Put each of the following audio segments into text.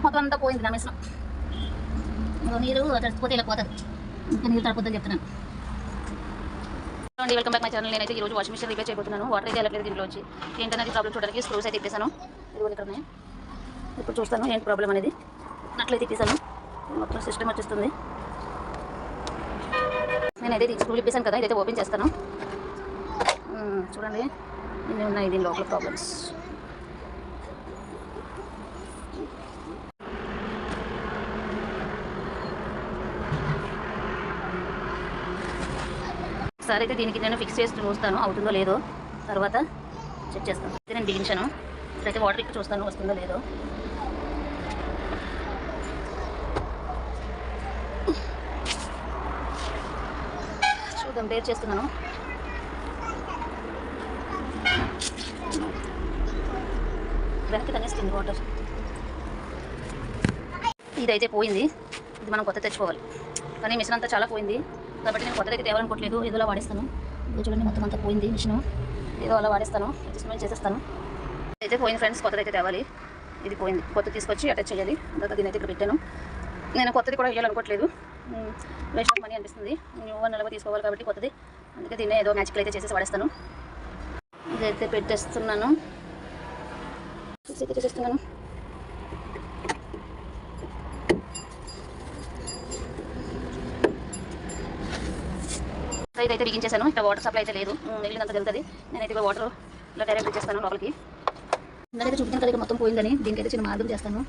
మొత్తం అంతా పోయింది నా మిషన్. నీరు తడిచిపోతే ఇలా పోతుంది, ఇంకా నీరు తడిపోద్దని చెప్తున్నాను. Welcome back my channel. నేనైతే ఈరోజు వాషింగ్ మిషన్ రిపేర్ చేయబోతున్నాను. వాటర్ అయితే వెళ్ళలేదు దీంట్లో వచ్చి. ఏంటనేది ప్రాబ్లం చూడడానికి స్క్రూస్ అయితే తిప్పేసాను. ఇదిగో ఇక్కడ ఉన్నాయి. ఇప్పుడు చూస్తాను ఏంటి ప్రాబ్లం అనేది. నట్లయితే తిప్పేసాను, మొత్తం సిస్టమ్ వచ్చేస్తుంది. నేనైతే స్క్రూ తిప్పేసాను కదా, ఇదైతే ఓపెన్ చేస్తాను. చూడండి ఇన్ని ఉన్నాయి దీని లోపల ప్రాబ్లమ్స్. ఒకసారి అయితే దీనికి నేను ఫిక్స్ చేసి చూస్తాను అవుతుందో లేదో, తర్వాత చెక్ చేస్తాను. అయితే నేను బిగించాను, ఇప్పుడైతే వాటర్ ఇక్కడ చూస్తాను వస్తుందో లేదో. చూద్దాం, బేర్ చేస్తున్నాను. వెనక్కి తనేస్తుంది వాటర్. ఇదైతే పోయింది, ఇది మనం కొత్త తెచ్చుకోవాలి. కానీ మిషన్ అంతా చాలా పోయింది కాబట్టి నేను కొత్తదైతే తేవాలనుకోవట్లేదు, ఏదోలా వాడేస్తాను. ఇది చూడండి మొత్తం అంతా పోయింది మిషన్, ఏదో అలా వాడేస్తాను, అడ్జస్ట్మెంట్ చేసేస్తాను. అయితే పోయింది ఫ్రెండ్స్, కొత్తదైతే తేవాలి. ఇది పోయింది, కొత్త తీసుకొచ్చి అటాచ్ చేయాలి. అంతా దీని అయితే ఇక్కడ పెట్టాను. నేను కొత్తది కూడా వేయాలనుకోవట్లేదు, వేస్ట్ ఆఫ్ మనీ అనిపిస్తుంది. న్యూ నెలగా తీసుకోవాలి కాబట్టి కొత్తది, అందుకే దీన్ని ఏదో మ్యాజిక్లు అయితే చేసేసి వాడేస్తాను. ఇదైతే పెట్టేస్తున్నాను, అయితే చేసేస్తున్నాను. ఇదైతే బిగించేసాను. ఇక్కడ వాటర్ సప్లై అయితే లేదు, మిగిలినంత వెళ్తుంది. నేనైతే వాటర్ ఇలా డైరెక్ట్ చేస్తాను లోపలికి. ఇందాకైతే చూపించాను కదా ఇక్కడ మొత్తం పోయిందని, దీనికైతే చిన్న మార్గం చేస్తాను.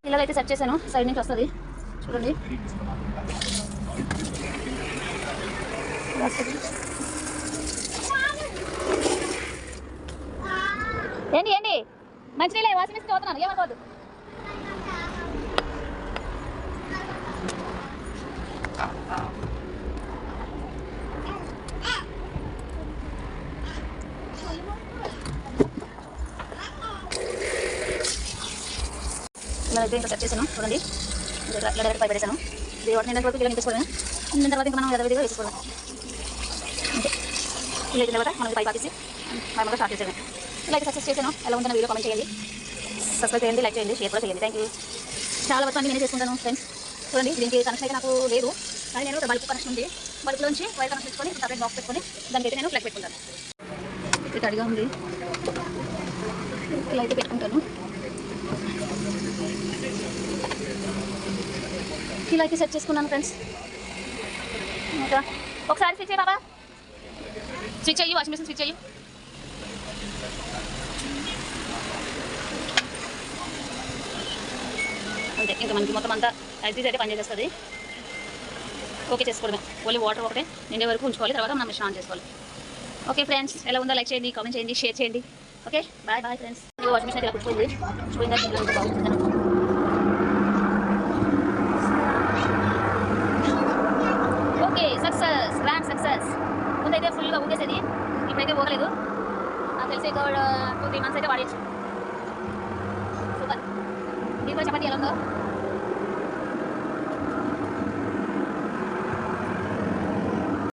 ఇలాగైతే సెట్ చేశాను, సైడ్ నుంచి వస్తుంది చూడండి. ఏంటి ఏంటి మంచినీళ్ళే వాషింగ్ మిషన్ చదువుతున్నాను, ఏమనుకోవద్దు. ఇలా అయితే ఇంకా సెట్ చేశాను చూడండి. ఇలా డైరెక్ట్ పై పెట్టేశాను. ఇది వాటి నిండా వరకు ఇలా నింపేసుకోవడం, నిన్న తర్వాత ఇంకా మనం యథావిధిగా వేసుకోవడం. అంతే, ఇలా అయిన తర్వాత మనం పై పాకేసి మనగా స్టార్ట్ చేసాను. ఇలా అయితే సక్సెస్ చేశాను. ఎలా ఉందో వీడియో కామెంట్ చేయండి, సబ్స్క్రైబ్ చేయండి, లైక్ చేయండి, షేర్ కూడా చేయండి. Thank you. చాలా వరకు అన్ని నేనే చేసుకుంటాను ఫ్రెండ్స్. చూడండి దీనికి కనెక్షన్ అయితే నాకు లేదు, కానీ నేను బల్బ్ కనెక్షన్ ఉంది, బల్బ్లోంచి వైర్ కనెక్షన్ పెట్టుకొని సపరేట్ బాక్స్ పెట్టుకొని దానికైతే నేను ప్లగ్ పెట్టుకుంటాను. ఇది తడిగా ఉంది, ఇలా అయితే పెట్టుకుంటాను. ఇలా అయితే సెట్ చేసుకున్నాను ఫ్రెండ్స్. ఇంకా ఒకసారి స్విచ్ అయ్యి బాబా, స్విచ్ అయ్యి, వాషింగ్ మిషన్ స్విచ్ అయ్యి. అంతే, ఇంకా మనకి మొత్తం అంతా యాక్టివిటీ అయితే పనిచేస్తుంది. ఓకే చేసుకోవడమే, ఓన్లీ వాటర్ ఒకటే నిండే వరకు ఉంచుకోవాలి, తర్వాత మనం మిషన్ ఆన్ చేసుకోవాలి. ఓకే ఫ్రెండ్స్, ఎలా ఉందో లైక్ చేయండి, కామెంట్ చేయండి, షేర్ చేయండి. Okay bye bye friends. Washing machine అయితే ఇలా కూర్చుంది, చూపిందా బాగుంటుందని. Okay success, grand success. ముందైతే ఫుల్గా ఊగేసేది, ఇప్పుడైతే ఊగలేదు. నాకు తెలిసి 2-3 మంత్స్ అయితే వాడచ్చు. సూపర్. దీంట్లో చపాతీ ఎలా ఉందో